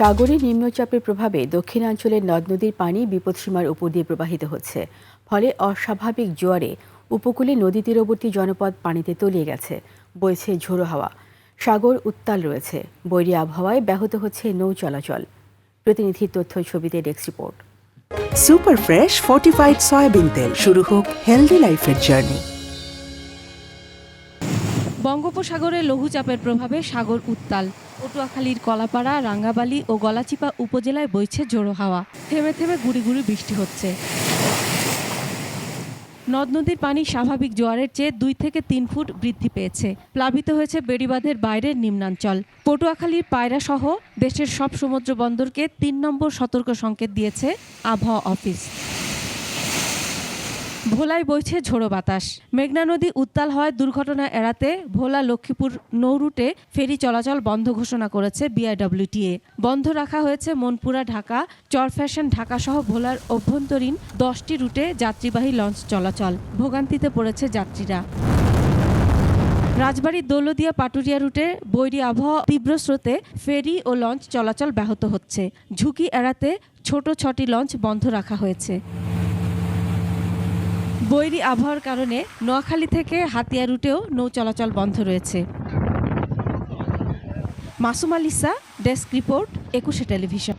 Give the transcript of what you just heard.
সাগরে নিম্নচাপের প্রভাবে দক্ষিণাঞ্চলের নদ নদীর পানি বিপদসীমার উপর দিয়ে প্রবাহিত হচ্ছে। ফলে অস্বাভাবিক জোয়ারে উপকূলে নদী তীরবর্তী জনপদ পানিতে তলিয়ে গেছে। বইছে ঝোড়ো হাওয়া, সাগর উত্তাল রয়েছে। বৈরী আবহাওয়ায় ব্যাহত হচ্ছে নৌ চলাচল। প্রতিনিধির তথ্য ছবিতে desk report. Super fresh fortified soybean তেল, শুরু হোক হেলদি লাইফের জার্নি। বঙ্গোপসাগরে লঘুচাপের প্রভাবে সাগর উত্তাল। পটুয়াখালীর কলাপাড়া, রাঙ্গাবালী ও গলাচিপা উপজেলায় বইছে ঝোড়ো হাওয়া। থেমে থেমে গুড়ি গুড়ি বৃষ্টি হচ্ছে। নদ নদীর পানি স্বাভাবিক জোয়ারের চেয়ে 2 থেকে 3 ফুট বৃদ্ধি পেয়েছে। প্লাবিত হয়েছে বেড়িবাঁধের বাইরের নিম্নাঞ্চল। পটুয়াখালীর পায়রা সহ দেশের সব সমুদ্র বন্দরকে 3 নম্বর সতর্ক সংকেত দিয়েছে আবহাওয়া অফিস। ভোলায় বইছে ঝোড়ো বাতাস। মেঘনা নদী উত্তাল হওয়ায় দুর্ঘটনা এড়াতে ভোলা লক্ষ্মীপুর নৌ রুটে ফেরি চলাচল বন্ধ ঘোষণা করেছে বিআইডব্লিউটিএ। বন্ধ রাখা হয়েছে মনপুরা ঢাকা, চরফ্যাশন ঢাকা সহ ভোলার অভ্যন্তরীণ 10টি রুটে যাত্রীবাহী লঞ্চ চলাচল। ভোগান্তিতে পড়েছে যাত্রীরা। রাজবাড়ী দৌলদিয়া পাটুরিয়া রুটে বৈরী আবহাওয়া তীব্র স্রোতে ফেরি ও লঞ্চ চলাচল ব্যাহত হচ্ছে। ঝুঁকি এড়াতে ছোট 6টি লঞ্চ বন্ধ রাখা হয়েছে। বৈরী আবহাওয়ার কারণে নোয়াখালী থেকে হাতিয়া রুটেও নৌ চলাচল বন্ধ রয়েছে। Masum আলিসা, desk report, 21 television.